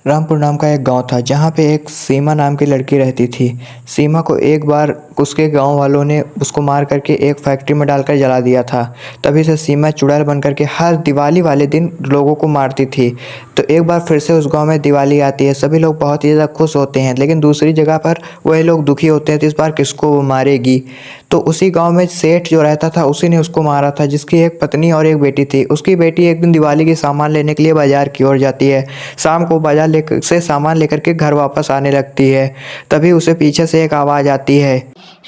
रामपुर नाम का एक गांव था जहां पे एक सीमा नाम की लड़की रहती थी। सीमा को एक बार उसके गांव वालों ने उसको मार करके एक फैक्ट्री में डालकर जला दिया था। तभी से सीमा चुड़ैल बन करके हर दिवाली वाले दिन लोगों को मारती थी। तो एक बार फिर से उस गांव में दिवाली आती है, सभी लोग बहुत ही ज़्यादा खुश होते हैं, लेकिन दूसरी जगह पर वही लोग दुखी होते हैं तो इस बार किसको वो मारेगी। तो उसी गांव में सेठ जो रहता था उसी ने उसको मारा था, जिसकी एक पत्नी और एक बेटी थी। उसकी बेटी एक दिन दिवाली के सामान लेने के लिए बाजार की ओर जाती है। शाम को बाजार लेकर से सामान लेकर के घर वापस आने लगती है। तभी उसे पीछे से एक आवाज़ आती है।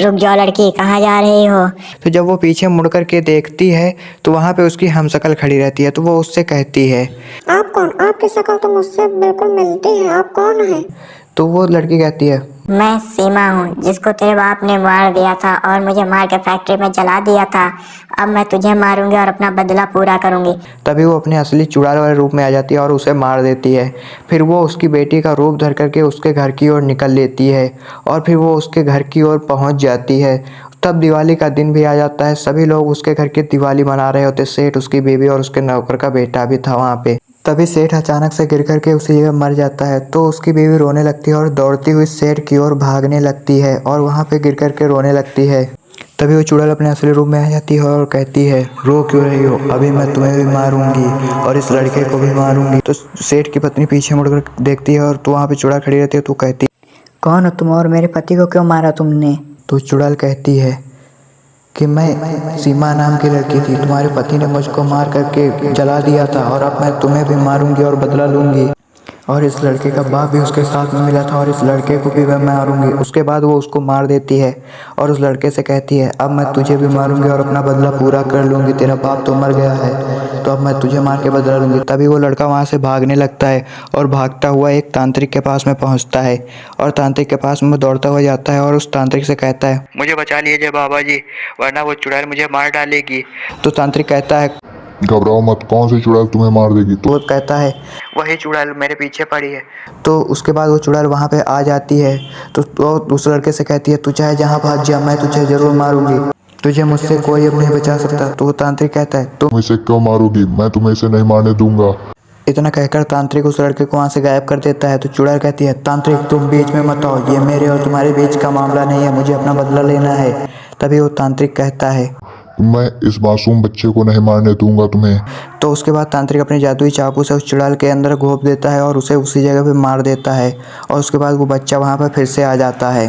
रुक जाओ लड़की, कहाँ जा रही हो? तो जब वो पीछे मुड़ कर के देखती है तो वहाँ पे उसकी हमशक्ल खड़ी रहती है। तो वो उससे कहती है, आप कौन? आपकी शक्ल तो मुझसे बिल्कुल मिलती है, आप कौन हैं? तो वो लड़की कहती है, मैं सीमा हूँ, जिसको तेरे बाप ने मार दिया था और मुझे मार के फैक्ट्री में जला दिया था। अब मैं तुझे मारूंगी और अपना बदला पूरा करूंगी। तभी वो अपने असली चुड़ैल वाले रूप में आ जाती है और उसे मार देती है। फिर वो उसकी बेटी का रूप धर करके उसके घर की ओर निकल लेती है और फिर वो उसके घर की ओर पहुंच जाती है। तब दिवाली का दिन भी आ जाता है। सभी लोग उसके घर की दिवाली मना रहे होते। सेठ, उसकी बीवी और उसके नौकर का बेटा भी था वहाँ पे। तभी सेठ अचानक से गिर करके उसी जगह मर जाता है। तो उसकी बीवी रोने लगती है और दौड़ती हुई सेठ की ओर भागने लगती है और वहाँ पे गिर करके रोने लगती है। तभी वो चुड़ैल अपने असली रूप में आ जाती है और कहती है, रो क्यों रही हो? अभी मैं तुम्हें भी मारूंगी और इस लड़के को भी मारूंगी। तो सेठ की पत्नी पीछे मुड़कर देखती है और तो वहाँ पे चुड़ैल खड़ी रहती है। तो कहती, कौन हो तुम और मेरे पति को क्यों मारा तुमने? तो चुड़ैल कहती है कि मैं सीमा नाम की लड़की थी, तुम्हारे पति ने मुझको मार करके जला दिया था और अब मैं तुम्हें भी मारूंगी और बदला लूंगी। और इस लड़के का बाप भी उसके साथ में मिला था और इस लड़के को भी मैं मारूंगी। उसके बाद वो उसको मार देती है और उस लड़के से कहती है, अब मैं तुझे भी मारूंगी और अपना बदला पूरा कर लूंगी। तेरा बाप तो मर गया है तो अब मैं तुझे मार के बदला लूंगी। तभी वो लड़का वहाँ से भागने लगता है और भागता हुआ एक तांत्रिक के पास में पहुँचता है और तांत्रिक के पास में दौड़ता हुआ जाता है और उस तांत्रिक से कहता है, मुझे बचा लीजिए बाबा जी, वरना वो चुड़ैल मुझे मार डालेगी। तो तांत्रिक कहता है, घबराओ मत, कौन सी चुड़ैल तुम्हें मार देगी? वो कहता है, वही चुड़ैल मेरे पीछे पड़ी है। तो उसके बाद वो चुड़ैल वहाँ पे आ जाती है। तो वो उस लड़के से कहती है, तू चाहे जहाँ भाग जा, मैं तुझे जरूर मारूंगी, तुझे मुझसे कोई अब नहीं बचा सकता। तो वो तांत्रिक कहता है, तुम इसे क्यों मारोगी? मैं तुम्हें इसे नहीं मारने दूंगा। इतना कहकर तांत्रिक उस लड़के को वहाँ से गायब कर देता है। तो चुड़ैल कहती है, तांत्रिक तुम बीच में मत आओ, ये मेरे और तुम्हारे बीच का मामला नहीं है, मुझे अपना बदला लेना है। तभी वो तांत्रिक कहता है, मैं इस मासूम बच्चे को नहीं मारने दूंगा तुम्हें। तो उसके बाद तांत्रिक अपने जादुई चाकू से उस चुड़ैल के अंदर घोंप देता है और उसे उसी जगह पे मार देता है और उसके बाद वो बच्चा वहाँ पर फिर से आ जाता है।